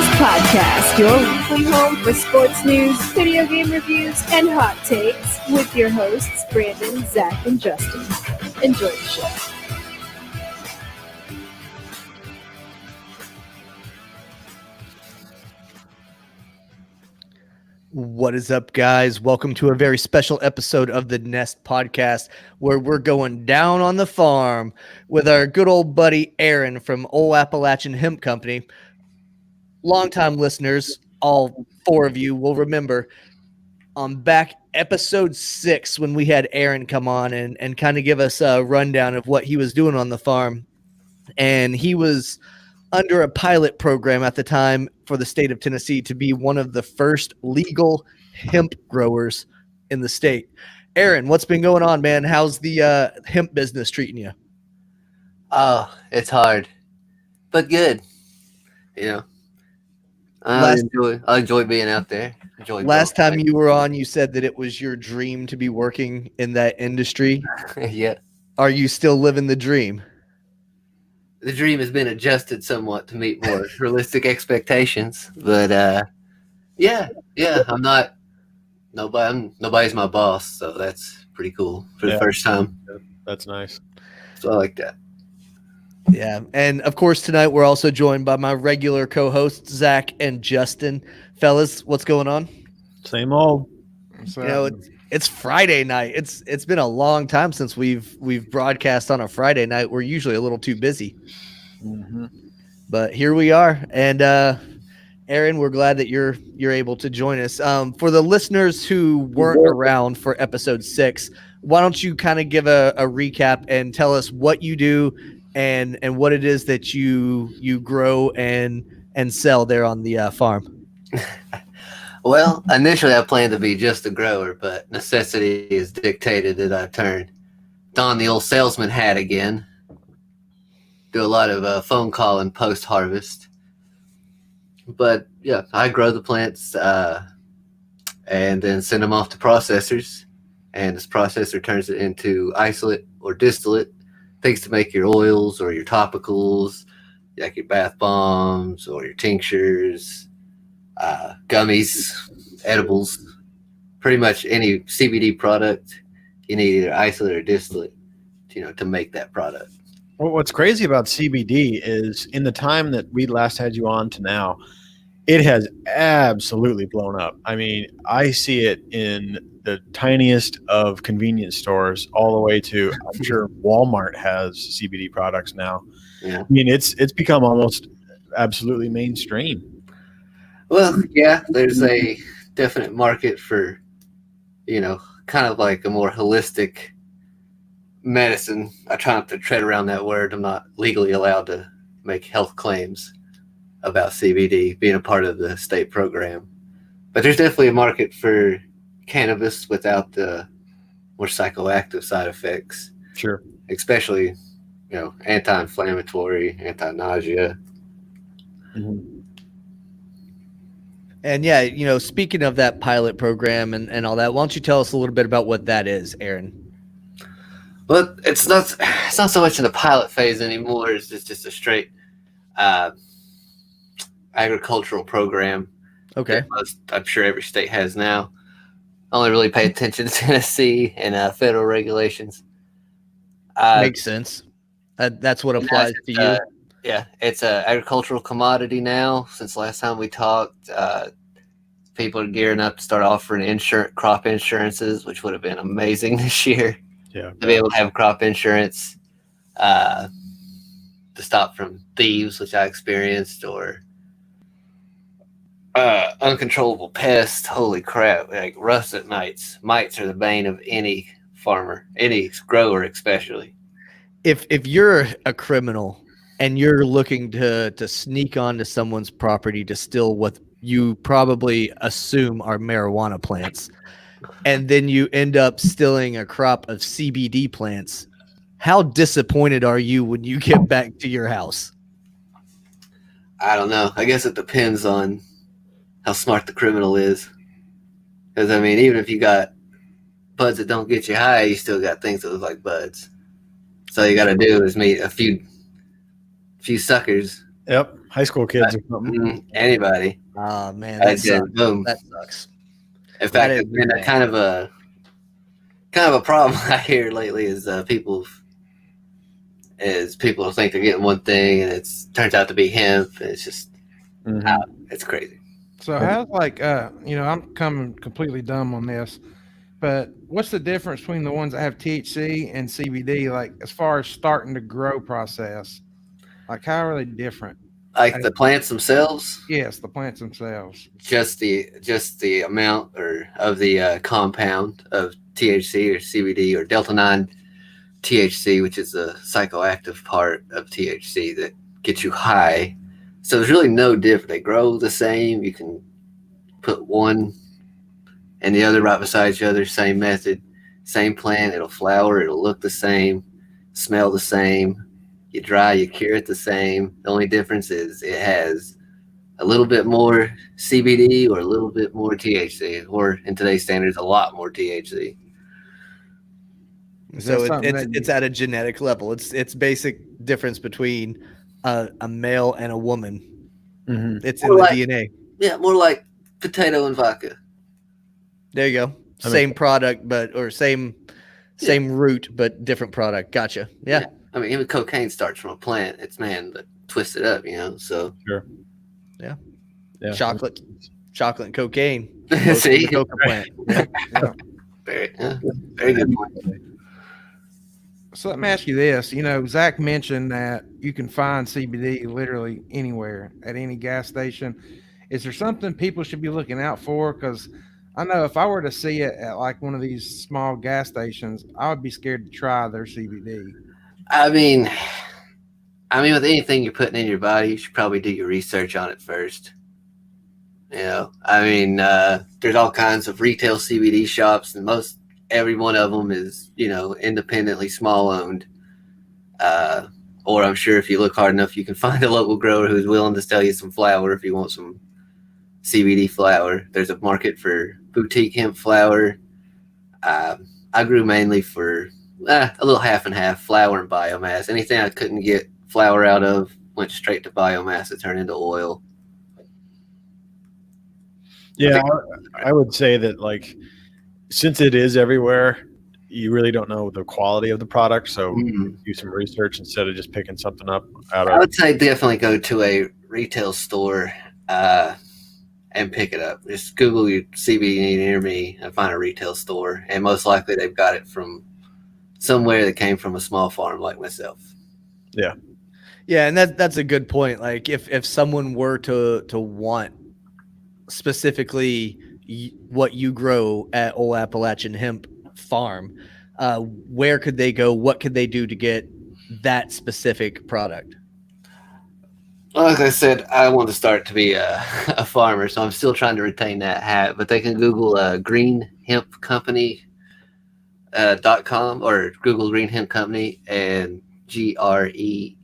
Nest Podcast, your weekly home for sports news, video game reviews, and hot takes with your hosts, Brandon, Zach, and Justin. Enjoy the show. What is up, guys? Welcome to a very special episode of the Nest Podcast, where we're going down on the farm with our good old buddy Aaron from Ole Appalachian Hemp Company. Longtime listeners, all four of you will remember on back episode 6 when we had Aaron come on and kind of give us a rundown of what he was doing on the farm. And he was under a pilot program at the time for the state of Tennessee to be one of the first legal hemp growers in the state. Aaron, what's been going on, man? How's the hemp business treating you? Oh, it's hard, but good. You know, I enjoy being out there. Last time you were on, you said that it was your dream to be working in that industry. Yeah. Are you still living the dream? The dream has been adjusted somewhat to meet more realistic expectations, but yeah, I'm not. Nobody's my boss, so that's pretty cool for the first time. That's nice. So I like that. Yeah, and of course tonight we're also joined by my regular co-hosts Zach and Justin. Fellas, what's going on? Same old. You know, it's Friday night. It's been a long time since we've broadcast on a Friday night. We're usually a little too busy, but here we are. And Aaron, we're glad that you're able to join us. For the listeners who weren't around for episode 6, why don't you kind of give a recap and tell us what you do and what it is that you grow and sell there on the farm? Well, initially I planned to be just a grower, but necessity has dictated that I don the old salesman hat again. Do a lot of phone calling post-harvest. But yeah, I grow the plants and then send them off to processors. And this processor turns it into isolate or distillate, things to make your oils or your topicals, like your bath bombs or your tinctures, gummies, edibles, pretty much any CBD product. You need either isolate or distillate, to make that product. Well, what's crazy about CBD is in the time that we last had you on to now, it has absolutely blown up. I mean, I see it in the tiniest of convenience stores all the way to, I'm sure Walmart has CBD products now. Yeah. I mean, it's become almost absolutely mainstream. Well, yeah, there's a definite market for, kind of like a more holistic medicine. I try not to tread around that word. I'm not legally allowed to make health claims about CBD being a part of the state program. But there's definitely a market for cannabis without the more psychoactive side effects. Sure. Especially, anti-inflammatory, anti-nausea. Mm-hmm. And yeah, speaking of that pilot program and all that, why don't you tell us a little bit about what that is, Aaron? Well, it's not so much in the pilot phase anymore. It's just a straight agricultural program. Okay. I'm sure every state has now. I only really pay attention to Tennessee and federal regulations. Makes sense. That's what applies to you. Yeah, it's an agricultural commodity now. Since last time we talked, people are gearing up to start offering crop insurances, which would have been amazing this year. Yeah, to be able to have crop insurance to stop from thieves, which I experienced, or uncontrollable pests. Holy crap! Like russet mites. Mites are the bane of any farmer, any grower, especially. If you're a criminal and you're looking to sneak onto someone's property to steal what you probably assume are marijuana plants, and then you end up stealing a crop of CBD plants, how disappointed are you when you get back to your house? I don't know. I guess it depends on how smart the criminal is. Because, even if you got buds that don't get you high, you still got things that look like buds. So all you got to do is meet a few suckers Yep. High school kids or something. Anybody. Oh man, I that did. sucks. Boom. That sucks. In fact, is it's been bad. kind of a problem I hear lately is people think they're getting one thing and it's turns out to be hemp. And it's just it's crazy. So how's I'm coming completely dumb on this, but what's the difference between the ones that have THC and CBD? Like as far as starting to grow process, like how are they different? Like the plants themselves. Yes, the plants themselves. Just the amount of the compound of THC or CBD or delta 9 THC, which is the psychoactive part of THC that gets you high. So there's really no difference. They grow the same. You can put one and the other right beside each other, same method, same plant. It'll flower. It'll look the same, smell the same. You dry, you cure it the same. The only difference is it has a little bit more CBD or a little bit more THC, or in today's standards, a lot more THC. So it's at a genetic level. It's basic difference between a male and a woman. Mm-hmm. It's in the DNA. Yeah, more like potato and vodka. There you go. Same product, same root, but different product. Gotcha. Yeah. I mean, even cocaine starts from a plant. It's but twisted up, so. Sure. Yeah. Chocolate and cocaine. See? The coca plant. Yeah. Very good point. So let me ask you this. Zach mentioned that you can find CBD literally anywhere at any gas station. Is there something people should be looking out for? Because I know if I were to see it at like one of these small gas stations, I would be scared to try their CBD. I mean, with anything you're putting in your body, you should probably do your research on it first. There's all kinds of retail CBD shops, and every one of them is, independently small owned. Or I'm sure if you look hard enough, you can find a local grower who's willing to sell you some flower if you want some CBD flower. There's a market for boutique hemp flower. I grew mainly for a little half and half, flower and biomass. Anything I couldn't get flower out of went straight to biomass to turn into oil. Yeah, I would say that since it is everywhere, you really don't know the quality of the product. So do some research instead of just picking something up out of. I would say definitely go to a retail store and pick it up. Just Google your CBD near me and find a retail store, and most likely they've got it from somewhere that came from a small farm like myself. Yeah. Yeah, and that's a good point. Like if someone were to want specifically what you grow at Ole Appalachian Hemp Farm, where could they go? What could they do to get that specific product? Like I said, I want to start to be a farmer, so I'm still trying to retain that hat. But they can Google Green Hemp Company .com or Google Green Hemp Company and GREENE.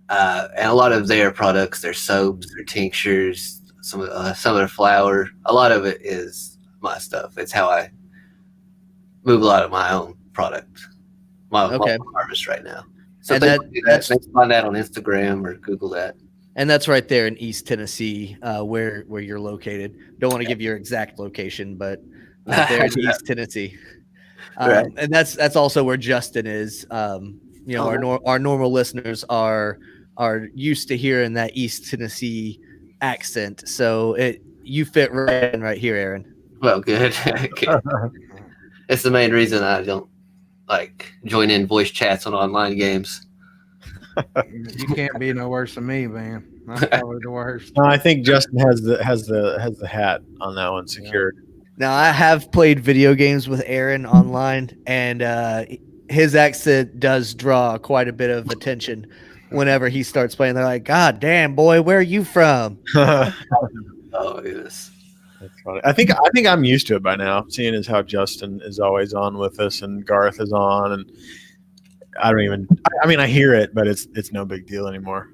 And a lot of their products, their soaps, their tinctures, some of their flour. A lot of it is my stuff. It's how I move a lot of my own product, my harvest right now. So and that's find that on Instagram or Google that. And that's right there in East Tennessee, where you're located. Don't want to give your exact location, but there in East Tennessee. Right. And that's also where Justin is. Our normal listeners are used to hearing that East Tennessee accent, so you fit right here, Aaron. Well, good. It's the main reason I don't join in voice chats on online games. You can't be no worse than me, man. I'm probably the worst. No, I think Justin has the hat on that one secured. Now I have played video games with Aaron online, and his accent does draw quite a bit of attention whenever he starts playing. They're like, "God damn, boy, where are you from?" Oh, yes. That's funny. I think I'm used to it by now, seeing as how Justin is always on with us and Garth is on, and I hear it, but it's no big deal anymore.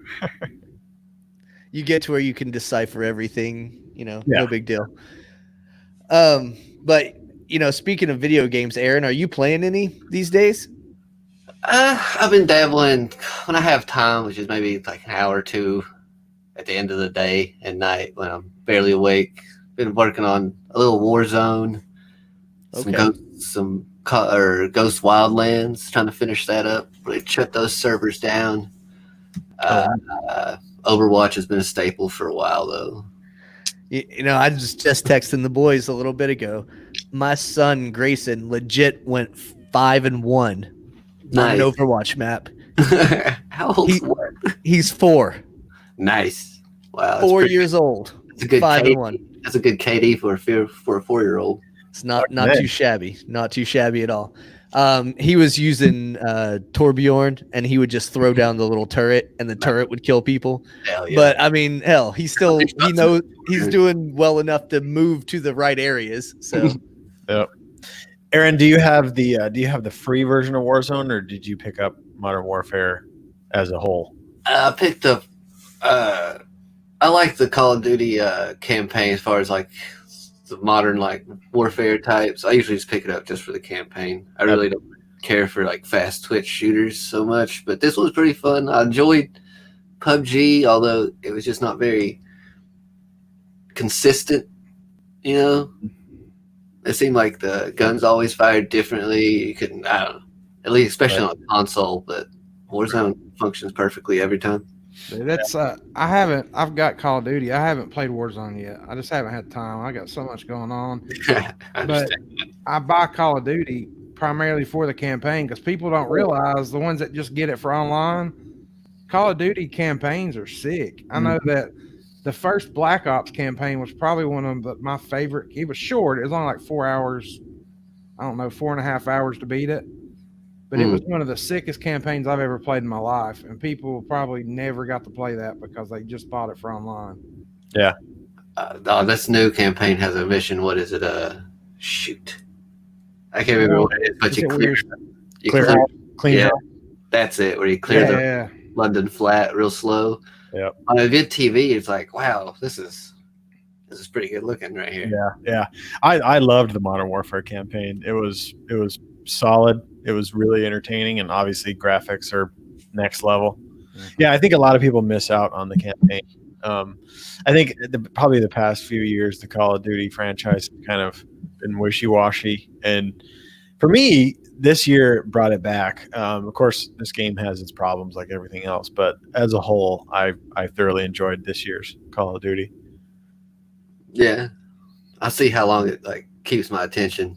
You get to where you can decipher everything, Yeah. No big deal. But speaking of video games, Aaron, are you playing any these days? I've been dabbling when I have time, which is maybe like an hour or two at the end of the day and night when I'm barely awake. Been working on a little Warzone, some Okay. Ghost Wildlands, trying to finish that up. Really shut those servers down. Overwatch has been a staple for a while, though. You know, I just texting the boys a little bit ago. My son Grayson legit went 5-1 on Nice. an Overwatch map. How old's what? He's 4. Nice. Wow. 4 years old. That's a good 5-1. KD. That's a good KD for a 4-year-old. It's not too shabby. Not too shabby at all. He was using Torbjorn, and he would just throw down the little turret, and the turret would kill people. Hell yeah. But I mean, hell, he knows he's doing well enough to move to the right areas. So, Yep. Aaron, do you have the free version of Warzone, or did you pick up Modern Warfare as a whole? I picked up. I like the Call of Duty campaign as far as like the modern like warfare types. I usually just pick it up just for the campaign. I really don't care for like fast twitch shooters so much, but this was pretty fun. I enjoyed PUBG, although it was just not very consistent. You know, it seemed like the guns always fired differently. You couldn't, I don't know, at least especially on a console, but Warzone functions perfectly every time. That's I've got Call of Duty. I haven't played Warzone yet. I just haven't had time. I got so much going on. But I buy Call of Duty primarily for the campaign because people don't realize, the ones that just get it for online, Call of Duty campaigns are sick. I know that the first Black Ops campaign was probably one of my favorite. It was short. It was only like 4 hours. I don't know, 4.5 hours to beat it. But it was one of the sickest campaigns I've ever played in my life. And people probably never got to play that because they just bought it for online. Yeah. This new campaign has a mission. What is it? Shoot. I can't remember what it is, but you clear house. That's it, where you clear the London flat real slow. Yep. On a good TV, it's like, wow, this is pretty good looking right here. Yeah. I loved the Modern Warfare campaign. It was solid. It was really entertaining, and obviously graphics are next level. Yeah, I think a lot of people miss out on the campaign. I think probably the past few years, the Call of Duty franchise has kind of been wishy-washy, and for me, this year brought it back. Of course, this game has its problems like everything else, but as a whole, I thoroughly enjoyed this year's Call of Duty. Yeah, I see how long it like keeps my attention.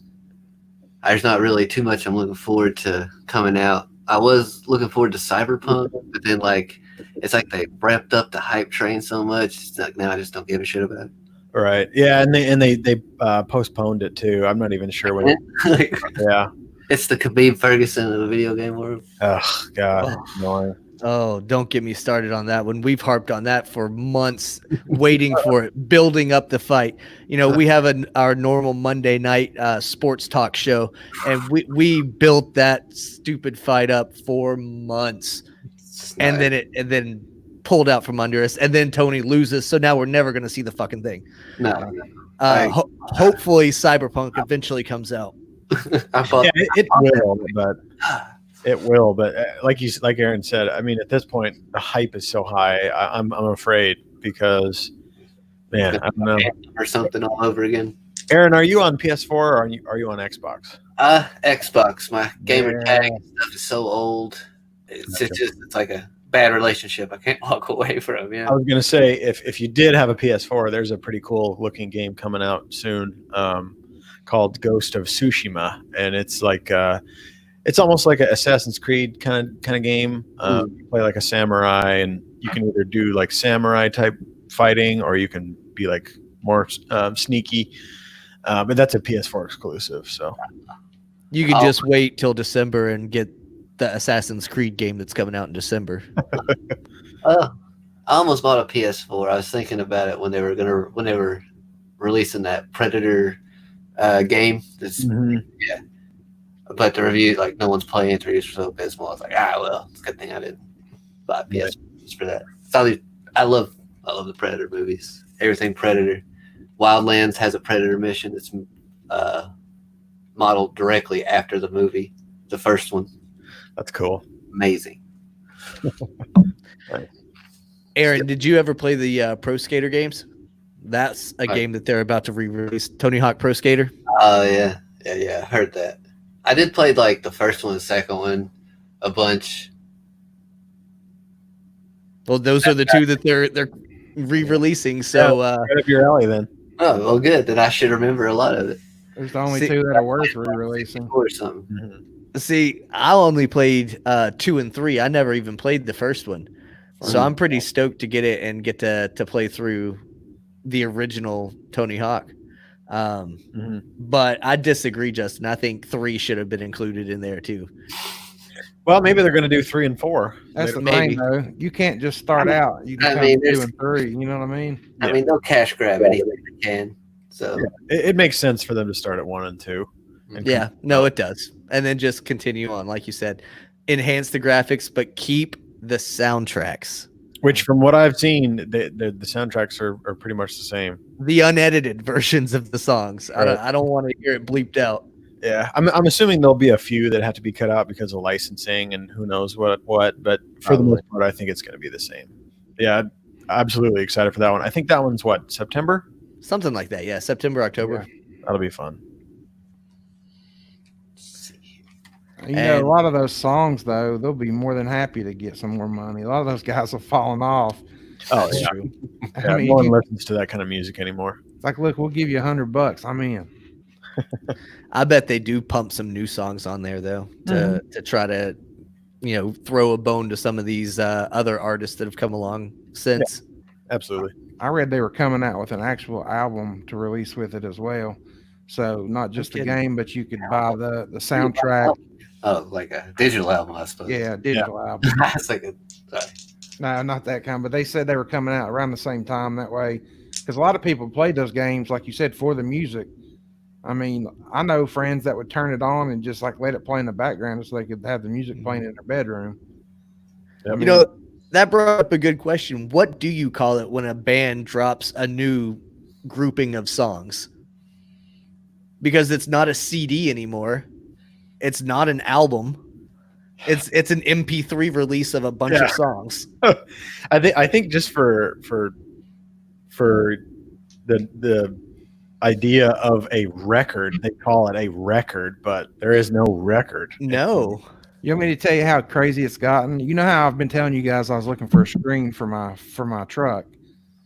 There's not really too much I'm looking forward to coming out. I was looking forward to Cyberpunk, but then like it's like they ramped up the hype train so much. It's like now I just don't give a shit about it. Right. Yeah, and they postponed it too. I'm not even sure when. Yeah. It's the Khabib Ferguson of the video game world. Oh God. Annoying. oh, don't get me started on that one. We've harped on that for months, waiting for it, building up the fight. You know, we have our normal Monday night sports talk show, and we built that stupid fight up for months, and then pulled out from under us, and then Tony loses, so now we're never going to see the fucking thing. No. Hopefully, Cyberpunk eventually comes out. It will, but like Aaron said, I mean, at this point, the hype is so high. I'm afraid because, man, I don't know. Or something all over again. Aaron, are you on PS4 or are you on Xbox? Xbox. My gamer tag stuff is so old. It's like a bad relationship I can't walk away from. Yeah. I was gonna say if you did have a PS4, there's a pretty cool looking game coming out soon, called Ghost of Tsushima, and it's like it's almost like an Assassin's Creed kind of game. You play like a samurai, and you can either do like samurai type fighting, or you can be like more sneaky. But that's a PS4 exclusive, so you can just wait till December and get the Assassin's Creed game that's coming out in December. I almost bought a PS4. I was thinking about it when they were releasing that Predator game. Yeah. But the review, like, no one's playing it. The reviews were so abysmal. I was like, well, it's a good thing I didn't buy PS for that. I love the Predator movies. Everything Predator. Wildlands has a Predator mission. It's modeled directly after the movie, the first one. That's cool. Amazing. Aaron, did you ever play the Pro Skater games? That's a Right. game that they're about to re-release. Tony Hawk Pro Skater. Oh yeah. I heard that. I did play like the first one, the second one, a bunch. Well, those are the two that they're re-releasing. So Right up your alley then. Oh well, good. Then I should remember a lot of it. There's the only See- two that are worth re-releasing. Or something. Mm-hmm. see, I only played 2 and 3. I never even played the first one. So I'm pretty stoked to get it and get to play through the original Tony Hawk. But I disagree, Justin. I think 3 should have been included in there too. Well, maybe they're going to do 3 and 4. That's the Maybe. thing, though. You can't just start out. You can I come mean, 2 there's- and 3. You know what I mean? I mean, they'll cash grab anything they can. So It makes sense for them to start at 1 and 2. And Yeah, no, it does. And then just continue on, like you said, enhance the graphics, but keep the soundtracks. Which, from what I've seen, the soundtracks are pretty much the same. The unedited versions of the songs. Right. I don't want to hear it bleeped out. Yeah, I'm assuming there'll be a few that have to be cut out because of licensing and who knows what. But for the most part, I think it's going to be the same. Yeah, absolutely excited for that one. I think that one's what, September? Something like that. Yeah, September, October. That'll be fun. You know, a lot of those songs, though, they'll be more than happy to get some more money. A lot of those guys have fallen off. Oh, That's yeah. true. Yeah, no one listens to that kind of music anymore. It's like, look, we'll give you $100. I'm in. I bet they do pump some new songs on there though to try to, throw a bone to some of these other artists that have come along since. Yeah, absolutely. I read they were coming out with an actual album to release with it as well. So not just the game, but you could buy the soundtrack. Oh, like a digital album, I suppose. Yeah, digital album. That's like a. Sorry. No, not that kind. But they said they were coming out around the same time that way, because a lot of people played those games, like you said, for the music. I mean, I know friends that would turn it on and just like let it play in the background so they could have the music playing in their bedroom. Yep. That brought up a good question. What do you call it when a band drops a new grouping of songs? Because it's not a CD anymore. It's not an album. It's an MP3 release of a bunch of songs. I think just for the idea of a record, they call it a record, but there is no record. No. You want me to tell you how crazy it's gotten? You know how I've been telling you guys I was looking for a screen for my truck.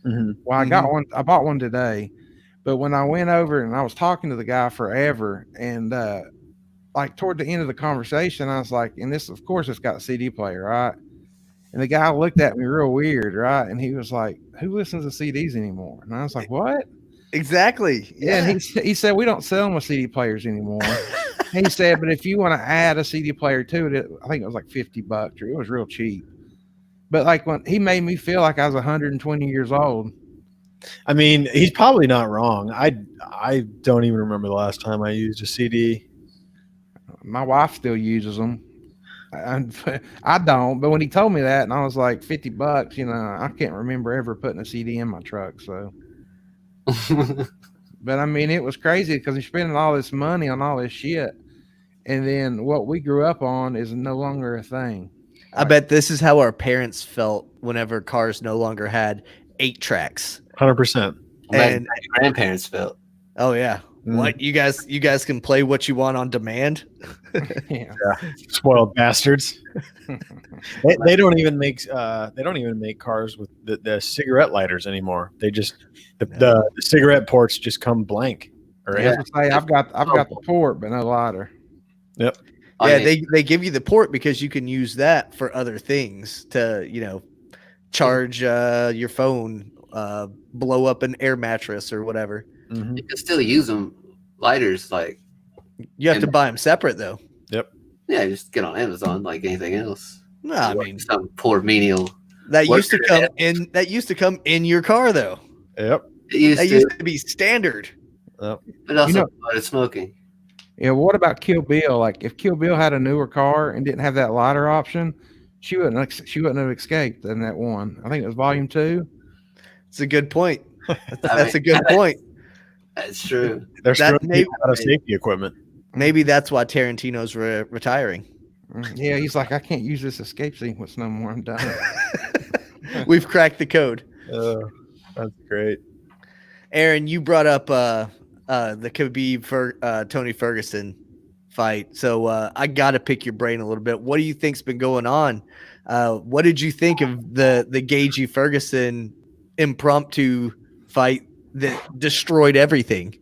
Mm-hmm. Well, I got one. I bought one today, but when I went over and I was talking to the guy forever, and like toward the end of the conversation, I was like, and this, of course, it's got a CD player, right? And the guy looked at me real weird, right? And he was like, "Who listens to CDs anymore?" And I was like, "What?" Exactly. Yeah. And he said, "We don't sell them with CD players anymore." He said, "But if you want to add a CD player to it, I think it was like $50, or it was real cheap." But like when he made me feel like I was 120 years old. I mean, he's probably not wrong. I don't even remember the last time I used a CD. My wife still uses them. I don't, but when he told me that, and I was like $50, I can't remember ever putting a CD in my truck. So, but I mean, it was crazy because he's spending all this money on all this shit, and then what we grew up on is no longer a thing. I bet this is how our parents felt whenever cars no longer had 8 tracks. 100%. And grandparents felt. Oh yeah. What you guys can play what you want on demand? Yeah. Spoiled bastards. they don't even make cars with the cigarette lighters anymore. They just the cigarette ports just come blank. Or I've got the port, but no lighter. Yep. Yeah, they give you the port because you can use that for other things to charge your phone, blow up an air mattress or whatever. Mm-hmm. You can still use them, lighters, like you have to buy them separate though. Yep. Yeah, just get on Amazon like anything else. No, I mean some poor menial that used to come in your car though. Yep. It used to be standard. Yep. But also started smoking. Yeah, what about Kill Bill? Like if Kill Bill had a newer car and didn't have that lighter option, she wouldn't have escaped in that one. I think it was Volume 2. It's a good point. That's a good point. That's true. They're still out of safety equipment. Maybe that's why Tarantino's retiring. Yeah, he's like, I can't use this escape sequence no more. I'm done. We've cracked the code. That's great. Aaron, you brought up the Khabib Tony Ferguson fight, so I got to pick your brain a little bit. What do you think's been going on? What did you think of the Gaethje Ferguson impromptu fight that destroyed everything?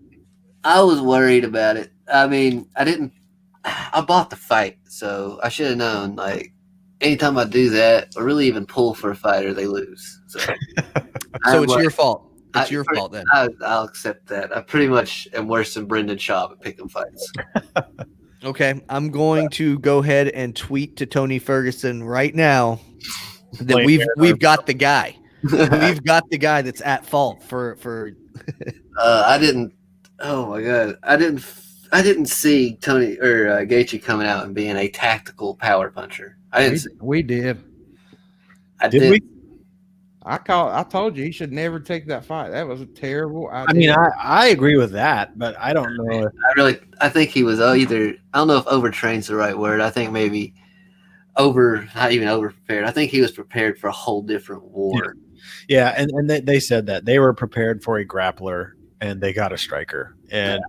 I was worried about it. I mean, I bought the fight, so I should have known. Like, anytime I do that, or really even pull for a fighter, they lose. So, So it's your fault. It's your fault then. I'll accept that. I pretty much am worse than Brendan Schaub at picking fights. Okay, I'm going to go ahead and tweet to Tony Ferguson right now that we've got the guy. We've got the guy that's at fault for. I didn't. Oh my god, I didn't see Tony or Gaethje coming out and being a tactical power puncher. We did. Did we? I told you he should never take that fight. That was a terrible idea. I mean, I agree with that, but I don't know. I think he was either, I don't know if overtrained's the right word. I think maybe not even over prepared. I think he was prepared for a whole different war. Yeah, and they said that they were prepared for a grappler and they got a striker. And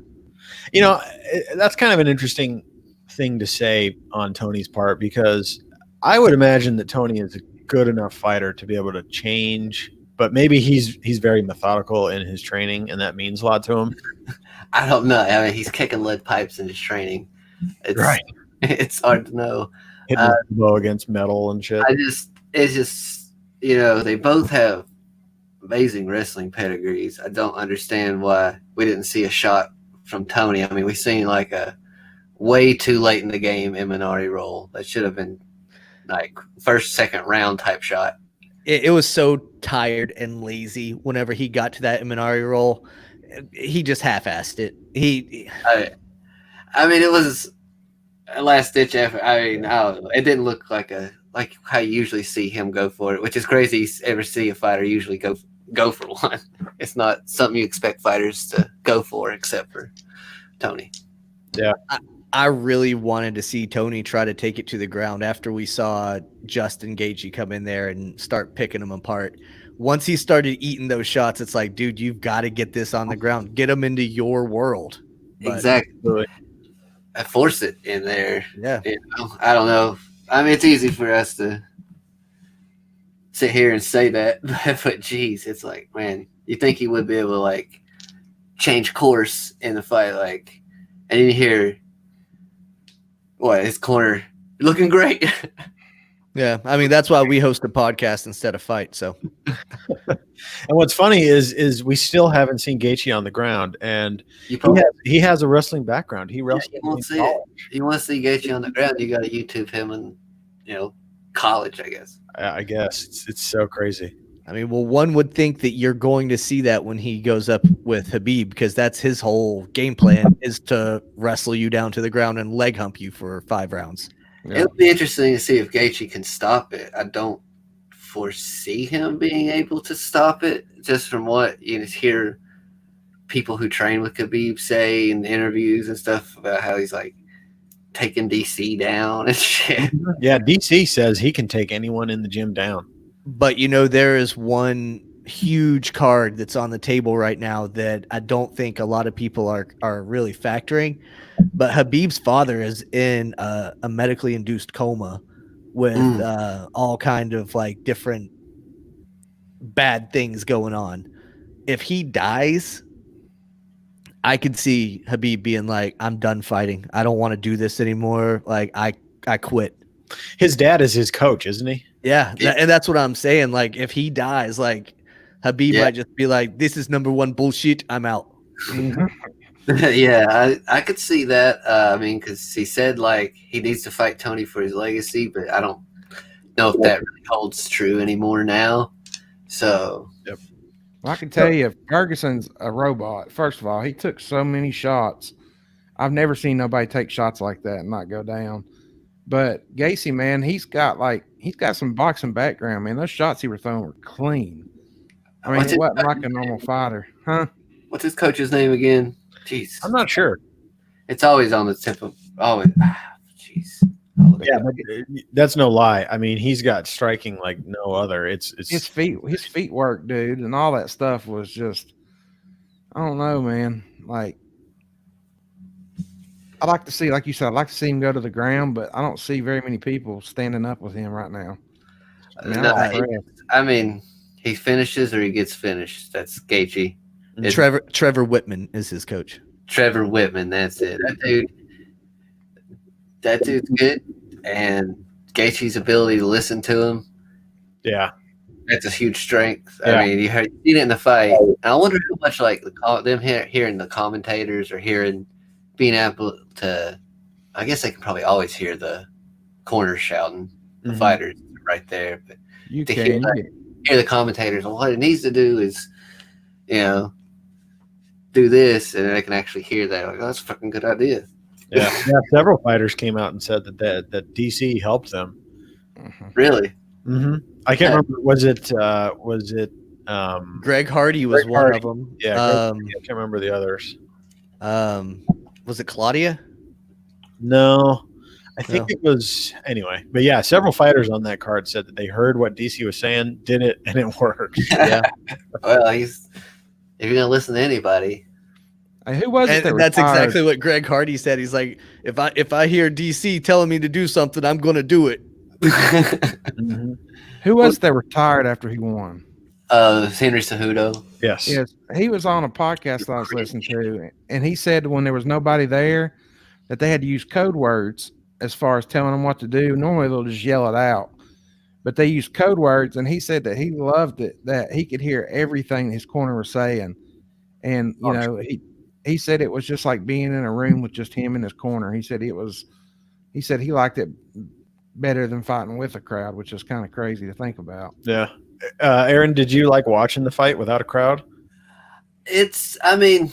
that's kind of an interesting thing to say on Tony's part, because I would imagine that Tony is a good enough fighter to be able to change, but maybe he's very methodical in his training, and that means a lot to him. I don't know. I mean, he's kicking lead pipes in his training. It's hard to know. Hitting the bow against metal and shit. It's just they both have amazing wrestling pedigrees. I don't understand why we didn't see a shot from Tony. I mean, we seen like a way too late in the game Imanari roll. That should have been like first, second round type shot. It was so tired and lazy whenever he got to that Imanari roll. He just half-assed it. I mean, it was a last-ditch effort. I mean, I don't know. It didn't look like how you usually see him go for it, which is crazy. You ever see a fighter usually go for one. It's not something you expect fighters to go for, except for Tony. Yeah. I really wanted to see Tony try to take it to the ground after we saw Justin Gaethje come in there and start picking him apart. Once he started eating those shots, it's like, dude, you've got to get this on the ground. Get him into your world. Exactly. I force it in there. Yeah. I don't know. I mean, it's easy for us to sit here and say that, but geez, it's like, man, you think he would be able to like change course in the fight, like, and you hear his corner looking great. Yeah, I mean, that's why we host a podcast instead of fight. So, and what's funny is we still haven't seen Gaethje on the ground, and he has a wrestling background. He wrestled. You want to see Gaethje on the ground, you got to YouTube him in college, I guess. I guess it's so crazy. I mean, well, one would think that you're going to see that when he goes up with Khabib, because that's his whole game plan is to wrestle you down to the ground and leg hump you for 5 rounds. Yeah. It'll be interesting to see if Gaethje can stop it. I don't foresee him being able to stop it, just from what you hear people who train with Khabib say in interviews and stuff about how he's like taking DC down and shit. Yeah, DC says he can take anyone in the gym down. But, there is one huge card that's on the table right now that I don't think a lot of people are really factoring. But Khabib's father is in a medically induced coma with all kind of like different bad things going on. If he dies, I could see Khabib being like, I'm done fighting. I don't want to do this anymore. Like, I quit. His dad is his coach, isn't he? Yeah, and that's what I'm saying. Like, if he dies, like, Khabib might just be like, this is number one bullshit. I'm out. Yeah, I could see that. I mean, because he said, like, he needs to fight Tony for his legacy, but I don't know if that really holds true anymore now. So, well, I can tell you, Ferguson's a robot. First of all, he took so many shots. I've never seen nobody take shots like that and not go down. But Gaethje, man, he's got some boxing background, man. Those shots he was throwing were clean. I mean, it wasn't like a normal fighter, huh? What's his coach's name again? Jeez, I'm not sure. It's always on the tip of always. Jeez, Yeah, but that's no lie. I mean, he's got striking like no other. It's his feet work, dude, and all that stuff was just, I don't know, man. Like, I like to see, like you said, I'd like to see him go to the ground, but I don't see very many people standing up with him right now. I mean, he finishes or he gets finished. That's Gaethje. Trevor Whitman is his coach. Trevor Whitman, that's it. That dude's good, and Gaethje's ability to listen to him. Yeah, that's a huge strength. Yeah. I mean, you seen it in the fight. And I wonder how much like them hearing the commentators or being able to. I guess they can probably always hear the corners shouting, the fighters right there. But you to can hear the commentators, well, what it needs to do is, do this, and they can actually hear that. Like, oh, that's a fucking good idea. Yeah. Several fighters came out and said that DC helped them. Really? Mm-hmm. I can't remember. Was it Greg Hardy was one of them. Yeah, I can't remember the others. Was it Claudia? No, I think it was anyway. But yeah, several fighters on that card said that they heard what DC was saying, did it, and it worked. Yeah. Well, if you're gonna listen to anybody. Who was it? That's exactly what Greg Hardy said. He's like, if I hear DC telling me to do something, I'm going to do it. Who was that retired after he won? Henry Cejudo. Yes, he was on a podcast I was listening to, and he said when there was nobody there, that they had to use code words as far as telling them what to do. Normally they'll just yell it out, but they used code words, and he said that he loved it, that he could hear everything his corner was saying, and he said it was just like being in a room with just him in his corner. He said he liked it better than fighting with a crowd, which is kind of crazy to think about. Yeah. Aaron, did you like watching the fight without a crowd? I mean,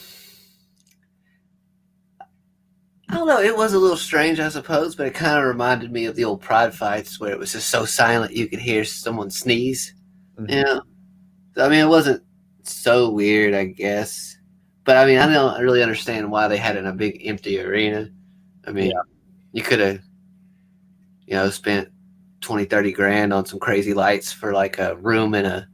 I don't know. It was a little strange, I suppose, but it kind of reminded me of the old Pride fights where it was just so silent you could hear someone sneeze. I mean, it wasn't so weird, I guess. But I mean, I don't really understand why they had it in a big empty arena. I mean, you could have, spent 20, 30 grand on some crazy lights for like a room in a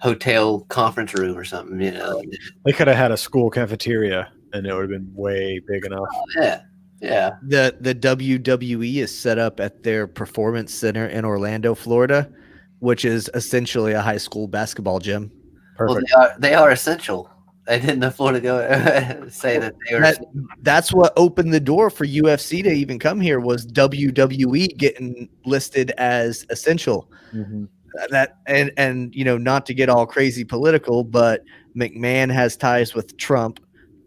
hotel conference room or something, They could have had a school cafeteria and it would have been way big enough. Oh, yeah. Yeah. The WWE is set up at their performance center in Orlando, Florida, which is essentially a high school basketball gym. Perfect. Well, they are essential. They didn't afford to go say that they were. That's what opened the door for UFC to even come here, was WWE getting listed as essential. That and not to get all crazy political, but McMahon has ties with Trump.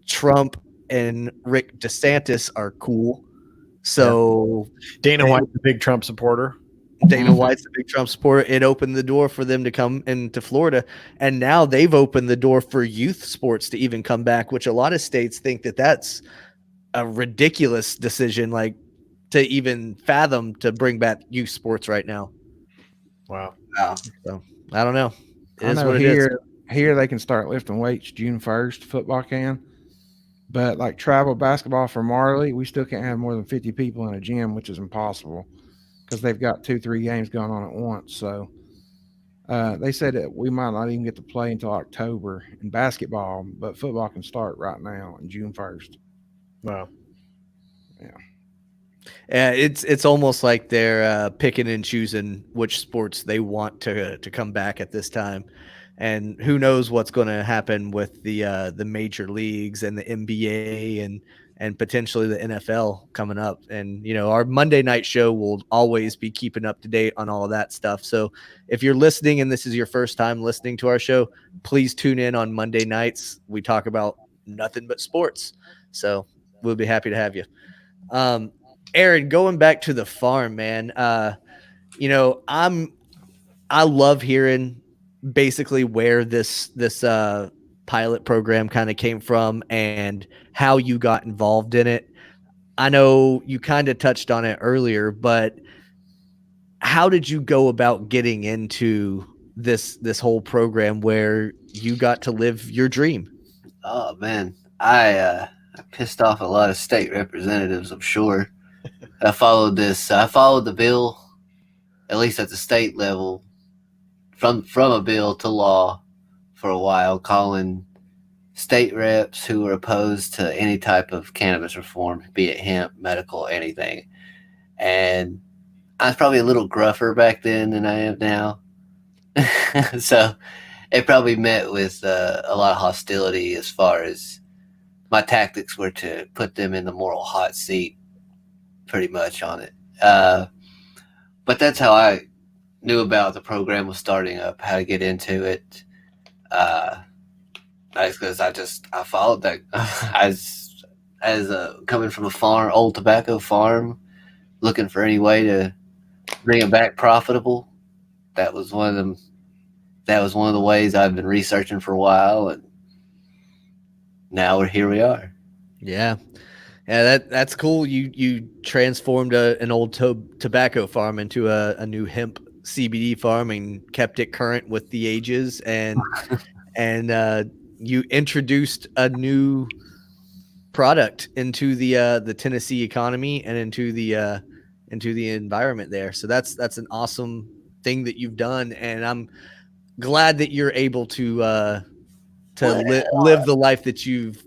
Trump and Rick DeSantis are cool. So Dana White's a big Trump supporter. Dana White's a big Trump supporter. It opened the door for them to come into Florida. And now they've opened the door for youth sports to even come back, which a lot of states think that that's a ridiculous decision, like to even fathom to bring back youth sports right now. Wow. So I don't know. I know here they can start lifting weights June 1st, football can. But like travel basketball for Marley, we still can't have more than 50 people in a gym, which is impossible, because they've got 2-3 games going on at once. So they said that we might not even get to play until October in basketball, but football can start right now on June 1st. Wow. Yeah, it's almost like they're picking and choosing which sports they want to come back at this time. And who knows what's going to happen with the major leagues and the NBA and potentially the NFL coming up. And, our Monday night show will always be keeping up to date on all of that stuff. So if you're listening and this is your first time listening to our show, please tune in on Monday nights. We talk about nothing but sports. So we'll be happy to have you. Aaron, going back to the farm, man, I love hearing basically where this pilot program kind of came from and how you got involved in it. I know you kind of touched on it earlier, but how did you go about getting into this whole program where you got to live your dream? Oh man, I pissed off a lot of state representatives, I'm sure. I followed this. I followed the bill, at least at the state level, from a bill to law for a while, calling state reps who were opposed to any type of cannabis reform, be it hemp, medical, anything. And I was probably a little gruffer back then than I am now. So it probably met with a lot of hostility as far as my tactics were to put them in the moral hot seat pretty much on it. But that's how I knew about the program was starting up, how to get into it. Because I followed that as coming from a farm, old tobacco farm, looking for any way to bring it back profitable. That was one of them. That was one of the ways I've been researching for a while, and now here we are. Yeah. Yeah, that's cool. You transformed an old tobacco farm into a new hemp CBD farm and kept it current with the ages, and you introduced a new product into the Tennessee economy and into the environment there. So that's an awesome thing that you've done, and I'm glad that you're able to live the life that you've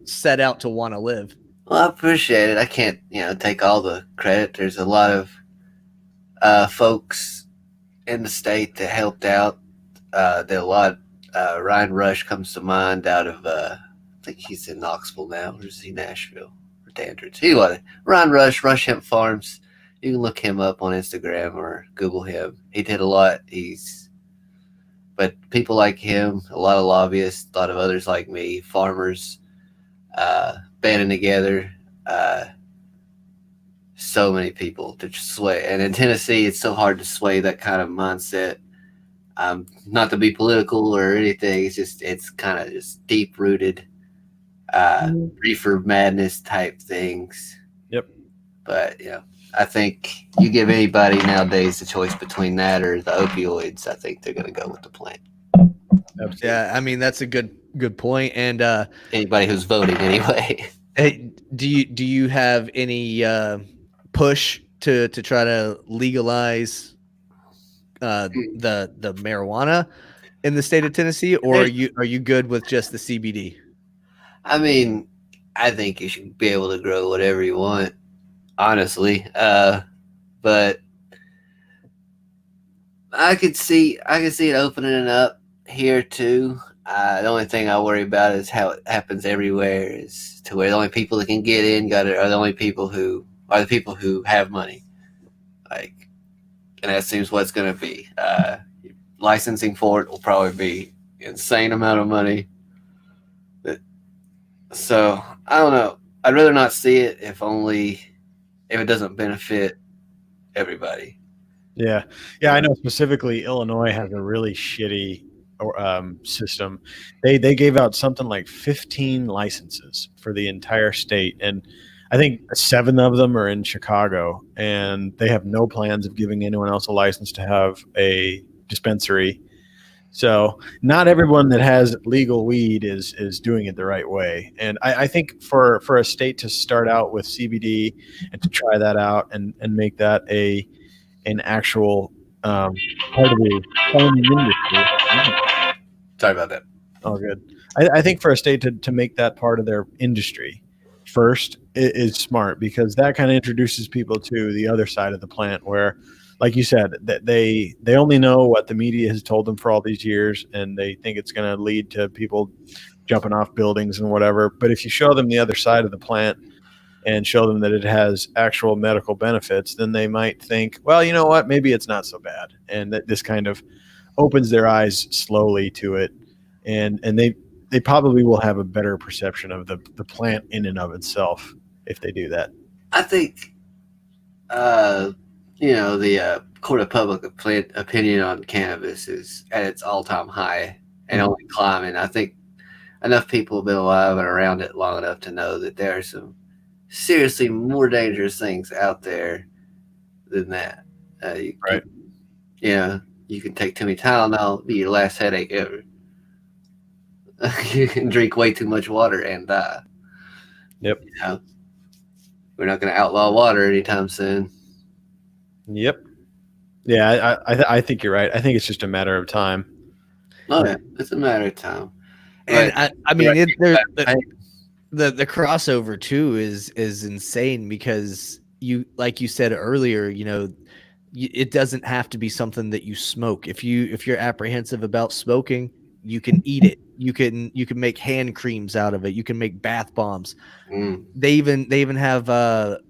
set out to want to live. Well, I appreciate it. I can't, take all the credit. There's a lot of folks in the state that helped out. Ryan Rush comes to mind out of, I think he's in Knoxville now, or is he Nashville or Dandridge? Anyway, Ryan Rush Hemp Farms. You can look him up on Instagram or Google him. He did a lot. But people like him, a lot of lobbyists, a lot of others like me, farmers, banding together, so many people to sway. And in Tennessee, it's so hard to sway that kind of mindset. Not to be political or anything, it's kind of just deep rooted, reefer madness type things. Yep. But I think you give anybody nowadays the choice between that or the opioids, I think they're going to go with the plant. Absolutely. Yeah, I mean that's a good point. And anybody who's voting anyway. Hey, do you have any push to try to legalize the marijuana in the state of Tennessee, or are you good with just the CBD? I mean, I think you should be able to grow whatever you want, honestly. But I could see it opening it up here too. The only thing I worry about is how it happens everywhere, is to where the only people that can get in are the only people who have money. And that seems what it's going to be. Licensing for it will probably be insane amount of money. So I don't know. I'd rather not see it if it doesn't benefit everybody. Yeah. I know specifically Illinois has a really shitty system. They gave out something like 15 licenses for the entire state, and I think 7 of them are in Chicago, and they have no plans of giving anyone else a license to have a dispensary. So not everyone that has legal weed is doing it the right way. And I think for a state to start out with CBD and to try that out and make that an actual part of the farming industry. Sorry about that. Oh, good. I think for a state to make that part of their industry first is smart, because that kind of introduces people to the other side of the plant where, like you said, that they only know what the media has told them for all these years, and they think it's going to lead to people jumping off buildings and whatever. But if you show them the other side of the plant and show them that it has actual medical benefits, then they might think, well, you know what, maybe it's not so bad. And that this kind of opens their eyes slowly to it. And they probably will have a better perception of the plant in and of itself if they do that. I think, the court of public opinion on cannabis is at its all-time high and only climbing. I think enough people have been alive and around it long enough to know that there are some seriously more dangerous things out there than that. Right. You can take too many Tylenol, be your last headache ever. You can drink way too much water and die. Yep. we're not going to outlaw water anytime soon. Yep. Yeah, I think you're right. I think it's just a matter of time. Oh, yeah, it's a matter of time. And But, I mean, right. the crossover too is insane because like you said earlier, it doesn't have to be something that you smoke. If you're apprehensive about smoking, you can eat it. You can make hand creams out of it. You can make bath bombs. They even have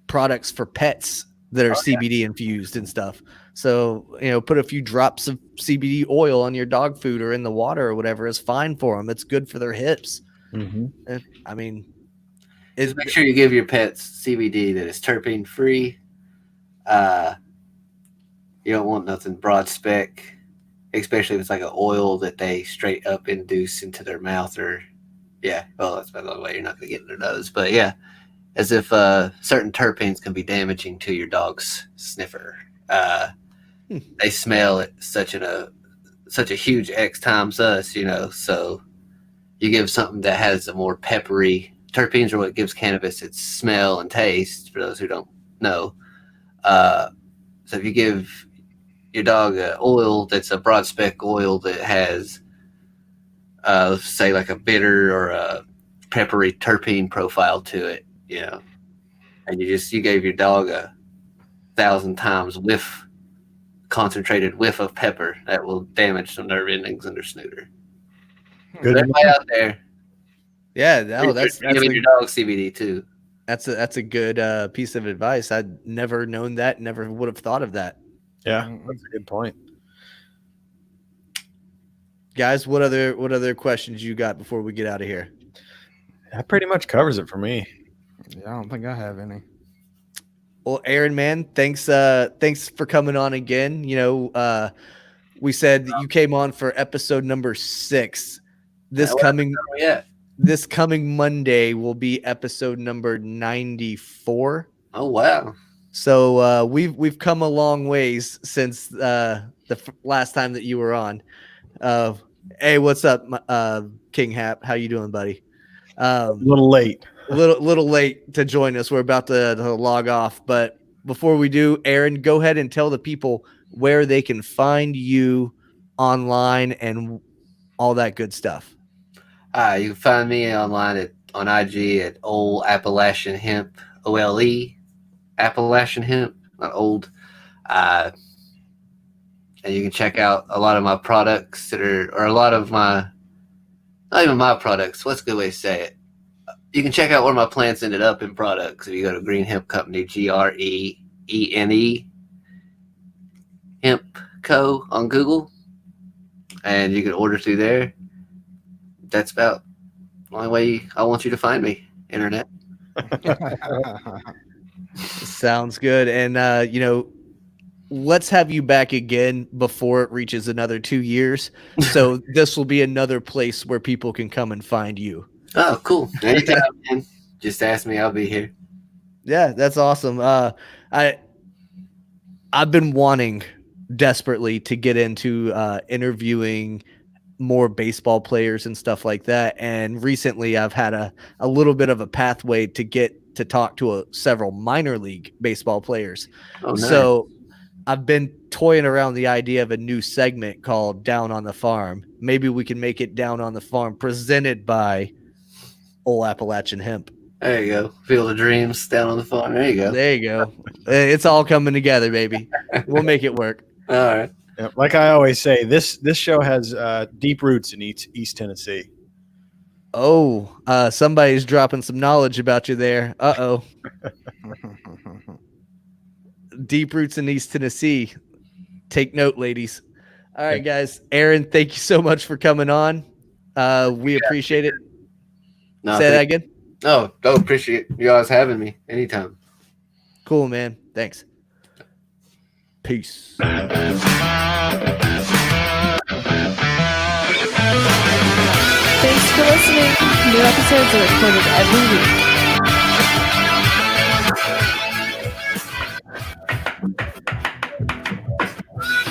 products for pets that are CBD infused and stuff. So, put a few drops of CBD oil on your dog food or in the water or whatever is fine for them. It's good for their hips. Mm-hmm. I mean, just make sure you give your pets CBD that is terpene free. You don't want nothing broad spec, especially if it's like an oil that they straight up induce into their mouth that's by the way, you're not going to get in their nose. But yeah, as if certain terpenes can be damaging to your dog's sniffer. They smell at such a huge X times us, so you give something that has a more peppery, terpenes are what gives cannabis its smell and taste, for those who don't know. So if you give your dog an oil that's a broad spec oil that has, let's say like a bitter or a peppery terpene profile to it, and you gave your dog 1,000 times concentrated whiff of pepper, that will damage some nerve endings in their snooter. Good. Everybody out there, that's giving your dog CBD too. That's a good piece of advice. I'd never known that. Never would have thought of that. Yeah, that's a good point. Guys, what other questions you got before we get out of here? That pretty much covers it for me. Yeah, I don't think I have any. Well, Aaron, man, thanks for coming on again. We said that you came on for episode number 6. This coming Monday will be episode number 94. Oh wow! So we've come a long ways since the last time that you were on. Hey, what's up, King Hap? How you doing, buddy? A little late. Little late to join us. We're about to log off, but before we do, Aaron, go ahead and tell the people where they can find you online and all that good stuff. You can find me online on IG at Ole Appalachian Hemp, OLE Appalachian Hemp, not old. And you can check out a lot of my products not even my products. What's a good way to say it? You can check out where my plants ended up in products. If you go to Green Hemp Company, GREENE Hemp Co. on Google, and you can order through there. That's about the only way I want you to find me, internet. Sounds good. And, let's have you back again before it reaches another 2 years. So this will be another place where people can come and find you. Oh, cool. Anytime, man. Just ask me. I'll be here. Yeah, that's awesome. I've been wanting desperately to get into interviewing more baseball players and stuff like that. And recently I've had a little bit of a pathway to get to talk to several minor league baseball players. Oh, nice. So I've been toying around the idea of a new segment called Down on the Farm. Maybe we can make it Down on the Farm, presented by Ole Appalachian Hemp. There you go. Field of Dreams, Down on the Farm. There you go. There you go. It's all coming together, baby. We'll make it work. All right. Yeah, like I always say, this show has deep roots in East Tennessee. Oh, somebody's dropping some knowledge about you there. Uh-oh. Deep roots in East Tennessee. Take note, ladies. All right, guys. Aaron, thank you so much for coming on. We appreciate it. No, Say that again. Oh, appreciate you guys having me anytime. Cool, man. Thanks. Peace. Thanks for listening. New episodes are recorded every week.